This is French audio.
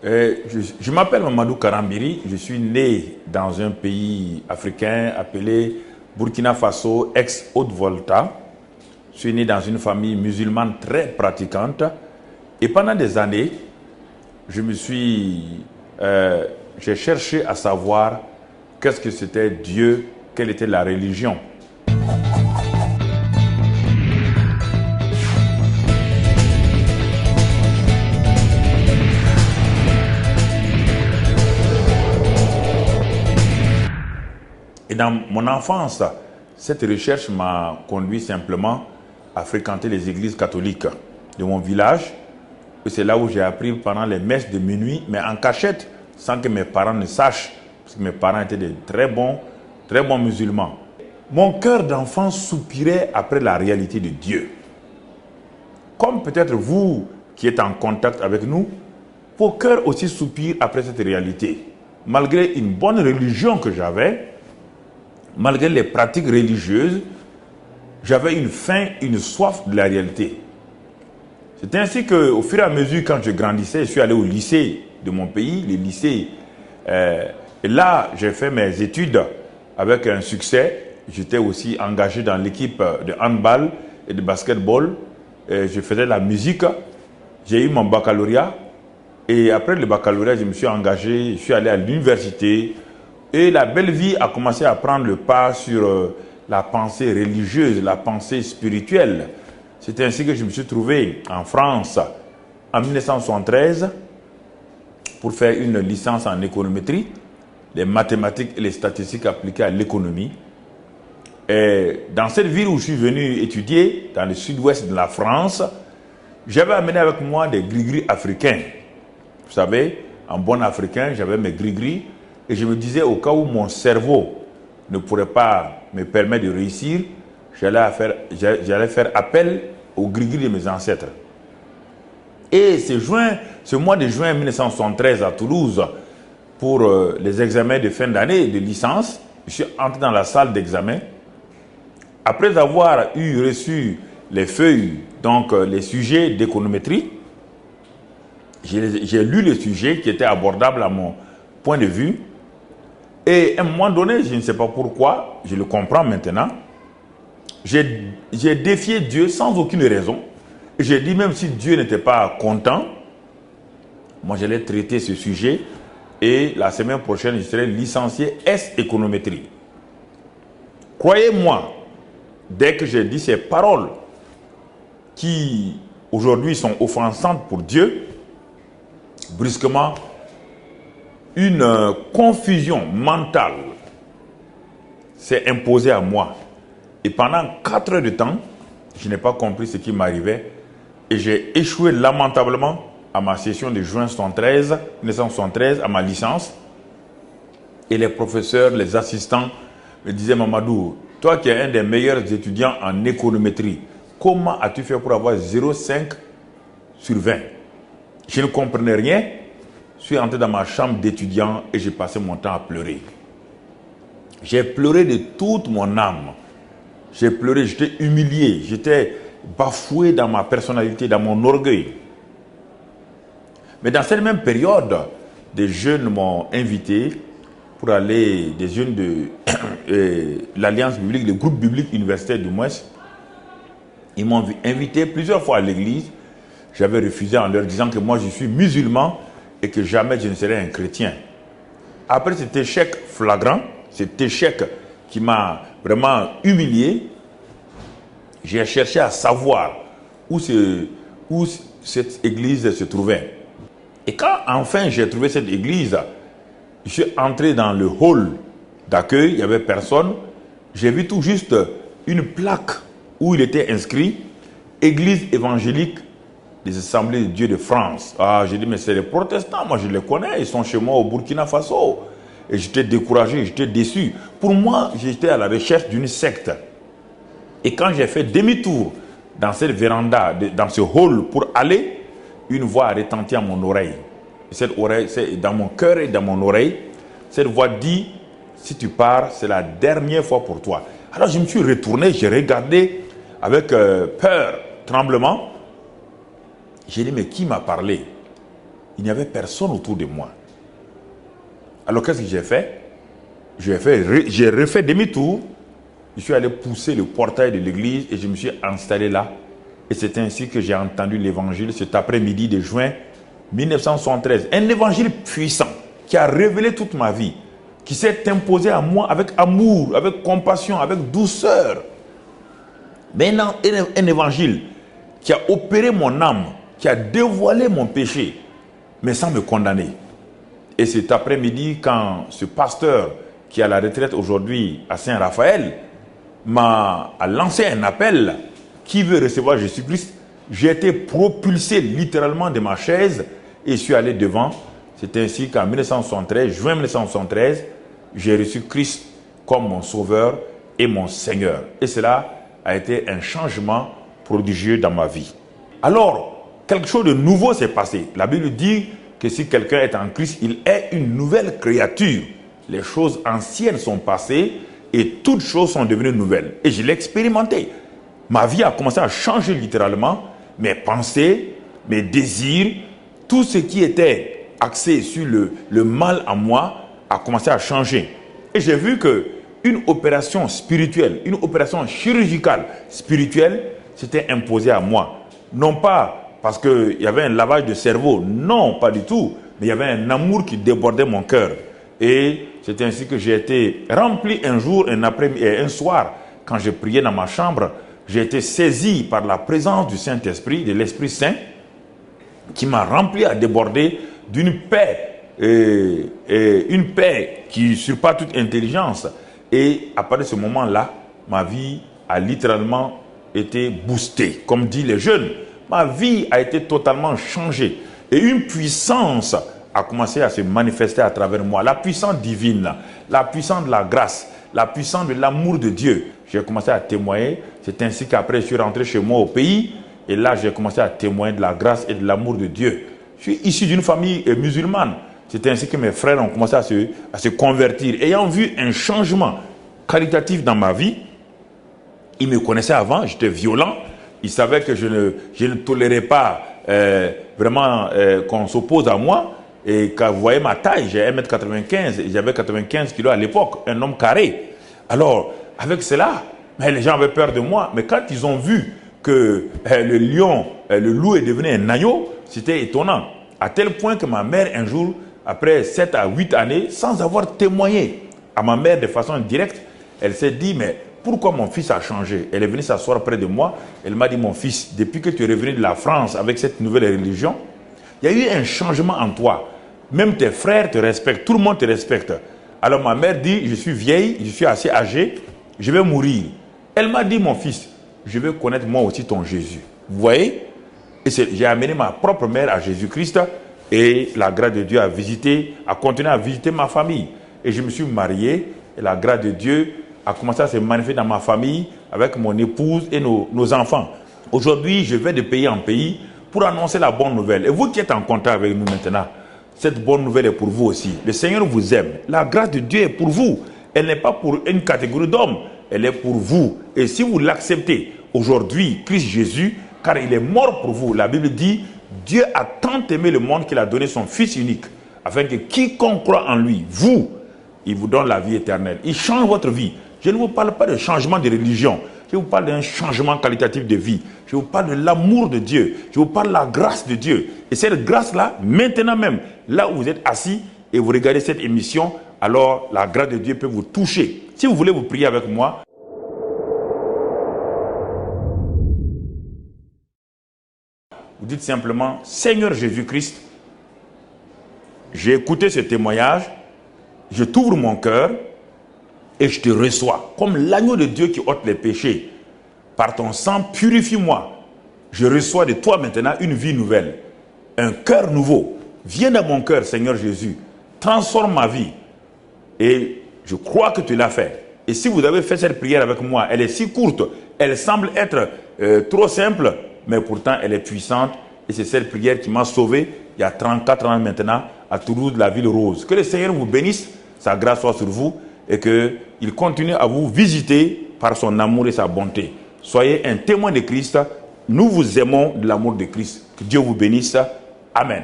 Je m'appelle Mamadou Karambiri, je suis né dans un pays africain appelé Burkina Faso, ex-Haute-Volta. Je suis né dans une famille musulmane très pratiquante et pendant des années, j'ai cherché à savoir qu'est-ce que c'était Dieu, quelle était la religion. Et dans mon enfance, cette recherche m'a conduit simplement à fréquenter les églises catholiques de mon village. Et c'est là où j'ai appris pendant les messes de minuit, mais en cachette, sans que mes parents ne sachent, parce que mes parents étaient de très bons musulmans. Mon cœur d'enfant soupirait après la réalité de Dieu. Comme peut-être vous qui êtes en contact avec nous, vos cœurs aussi soupirent après cette réalité. Malgré une bonne religion que j'avais, malgré les pratiques religieuses, j'avais une faim, une soif de la réalité. C'est ainsi qu'au fur et à mesure, quand je grandissais, je suis allé au lycée de mon pays, le lycée. Et là, j'ai fait mes études avec un succès. J'étais aussi engagé dans l'équipe de handball et de basketball. Et je faisais la musique. J'ai eu mon baccalauréat. Et après le baccalauréat, je me suis engagé, je suis allé à l'université. Et la belle vie a commencé à prendre le pas sur la pensée religieuse, la pensée spirituelle. C'est ainsi que je me suis trouvé en France en 1973 pour faire une licence en économétrie, les mathématiques et les statistiques appliquées à l'économie. Et dans cette ville où je suis venu étudier, dans le sud-ouest de la France, j'avais amené avec moi des gris-gris africains. Vous savez, en bon africain, j'avais mes gris-gris. Et je me disais, au cas où mon cerveau ne pourrait pas me permettre de réussir, j'allais faire appel au gris-gris de mes ancêtres. Et ce mois de juin 1973 à Toulouse, pour les examens de fin d'année de licence, je suis entré dans la salle d'examen. Après avoir reçu les feuilles, donc les sujets d'économétrie, j'ai lu les sujets qui étaient abordables à mon point de vue. Et à un moment donné, je ne sais pas pourquoi, je le comprends maintenant, j'ai défié Dieu sans aucune raison. Et j'ai dit, même si Dieu n'était pas content, moi j'allais traiter ce sujet et la semaine prochaine, je serai licencié S-économétrie. Croyez-moi, dès que j'ai dit ces paroles qui aujourd'hui sont offensantes pour Dieu, brusquement, une confusion mentale s'est imposée à moi. Et pendant 4 heures de temps, je n'ai pas compris ce qui m'arrivait. Et j'ai échoué lamentablement à ma session de juin 1973, à ma licence. Et les professeurs, les assistants me disaient, Mamadou, toi qui es un des meilleurs étudiants en économétrie, comment as-tu fait pour avoir 0,5 sur 20? Je ne comprenais rien. Je suis entré dans ma chambre d'étudiant et j'ai passé mon temps à pleurer. J'ai pleuré de toute mon âme. J'ai pleuré, j'étais humilié, j'étais bafoué dans ma personnalité, dans mon orgueil. Mais dans cette même période, des jeunes m'ont invité pour aller, des jeunes de l'Alliance biblique, le groupe biblique universitaire du moins. Ils m'ont invité plusieurs fois à l'église. J'avais refusé en leur disant que moi je suis musulman et que jamais je ne serai un chrétien. Après cet échec flagrant, cet échec qui m'a vraiment humilié, j'ai cherché à savoir où cette église se trouvait. Et quand enfin j'ai trouvé cette église, je suis entré dans le hall d'accueil, il n'y avait personne. J'ai vu tout juste une plaque où il était inscrit « Église évangélique des Assemblées de Dieu de France ». Ah, j'ai dit, mais c'est les protestants, moi je les connais, ils sont chez moi au Burkina Faso. Et j'étais découragé, j'étais déçu. Pour moi, j'étais à la recherche d'une secte. Et quand j'ai fait demi-tour dans cette véranda, dans ce hall pour aller, une voix a retenti à mon oreille. Et cette oreille, c'est dans mon cœur et dans mon oreille. Cette voix dit, si tu pars, c'est la dernière fois pour toi. Alors je me suis retourné, j'ai regardé avec peur, tremblement. J'ai dit, mais qui m'a parlé? il n'y avait personne autour de moi. Alors qu'est-ce que j'ai fait? J'ai refait demi-tour. Je suis allé pousser le portail de l'église et je me suis installé là. Et c'est ainsi que j'ai entendu l'évangile cet après-midi de juin 1973. Un évangile puissant qui a révélé toute ma vie, qui s'est imposé à moi avec amour, avec compassion, avec douceur. Maintenant, un évangile qui a opéré mon âme, qui a dévoilé mon péché, mais sans me condamner. Et cet après-midi, quand ce pasteur qui est à la retraite aujourd'hui à Saint-Raphaël m'a lancé un appel, qui veut recevoir Jésus-Christ, j'ai été propulsé littéralement de ma chaise et je suis allé devant. C'est ainsi qu'en 1973, juin 1973, j'ai reçu Christ comme mon sauveur et mon Seigneur. Et cela a été un changement prodigieux dans ma vie. Alors, quelque chose de nouveau s'est passé. La Bible dit que si quelqu'un est en Christ, il est une nouvelle créature. Les choses anciennes sont passées et toutes choses sont devenues nouvelles. Et je l'ai expérimenté. Ma vie a commencé à changer littéralement. Mes pensées, mes désirs, tout ce qui était axé sur le mal en moi a commencé à changer. Et j'ai vu qu'une opération spirituelle, une opération chirurgicale spirituelle s'était imposée à moi. Non pas parce qu'il y avait un lavage de cerveau, non, pas du tout, mais il y avait un amour qui débordait mon cœur. Et c'est ainsi que j'ai été rempli un jour, un soir, quand je priais dans ma chambre, j'ai été saisi par la présence du Saint-Esprit, de l'Esprit Saint, qui m'a rempli à déborder d'une paix, une paix qui surpasse toute intelligence. Et à partir de ce moment-là, ma vie a littéralement été boostée. Comme disent les jeunes, ma vie a été totalement changée. Et une puissance a commencé à se manifester à travers moi. La puissance divine, la puissance de la grâce, la puissance de l'amour de Dieu. J'ai commencé à témoigner. C'est ainsi qu'après, je suis rentré chez moi au pays. Et là, j'ai commencé à témoigner de la grâce et de l'amour de Dieu. Je suis issu d'une famille musulmane. C'est ainsi que mes frères ont commencé à se convertir. Ayant vu un changement qualitatif dans ma vie, ils me connaissaient avant, j'étais violent. Ils savaient que je ne tolérais pas vraiment qu'on s'oppose à moi. Et quand vous voyez ma taille, j'ai 1m95 et j'avais 95 kilos à l'époque, un homme carré. Alors, avec cela, les gens avaient peur de moi. Mais quand ils ont vu que le lion, le loup est devenu un agneau, c'était étonnant. À tel point que ma mère, un jour, après 7 à 8 années, sans avoir témoigné à ma mère de façon directe, elle s'est dit, mais pourquoi mon fils a changé? Elle est venue s'asseoir près de moi. Elle m'a dit, mon fils, depuis que tu es revenu de la France avec cette nouvelle religion, il y a eu un changement en toi. Même tes frères te respectent, tout le monde te respecte. Alors ma mère dit, je suis vieille, je suis assez âgée, je vais mourir. Elle m'a dit, mon fils, je veux connaître moi aussi ton Jésus. Vous voyez? Et j'ai amené ma propre mère à Jésus-Christ et la grâce de Dieu a continué à visiter ma famille. Et je me suis marié et la grâce de Dieu a commencé à se manifester dans ma famille avec mon épouse et nos enfants. Aujourd'hui, je vais de pays en pays pour annoncer la bonne nouvelle. Et vous qui êtes en contact avec nous maintenant, cette bonne nouvelle est pour vous aussi. Le Seigneur vous aime. La grâce de Dieu est pour vous. Elle n'est pas pour une catégorie d'hommes. Elle est pour vous. Et si vous l'acceptez aujourd'hui, Christ Jésus, car il est mort pour vous. La Bible dit, Dieu a tant aimé le monde qu'il a donné son Fils unique, afin que quiconque croit en lui, vous, il vous donne la vie éternelle. Il change votre vie. Je ne vous parle pas de changement de religion. Je vous parle d'un changement qualitatif de vie. Je vous parle de l'amour de Dieu. Je vous parle de la grâce de Dieu. Et cette grâce-là, maintenant même, là où vous êtes assis et vous regardez cette émission, alors la grâce de Dieu peut vous toucher. Si vous voulez vous prier avec moi, vous dites simplement, Seigneur Jésus-Christ, j'ai écouté ce témoignage, je t'ouvre mon cœur et je te reçois comme l'agneau de Dieu qui ôte les péchés. Par ton sang, purifie-moi. Je reçois de toi maintenant une vie nouvelle, un cœur nouveau. Viens dans mon cœur, Seigneur Jésus. Transforme ma vie. Et je crois que tu l'as fait. Et si vous avez fait cette prière avec moi, elle est si courte, elle semble être trop simple, mais pourtant elle est puissante. Et c'est cette prière qui m'a sauvé il y a 34 ans maintenant à Toulouse, la ville rose. Que le Seigneur vous bénisse, sa grâce soit sur vous et qu'il continue à vous visiter par son amour et sa bonté. Soyez un témoin de Christ. Nous vous aimons de l'amour de Christ. Que Dieu vous bénisse. Amen.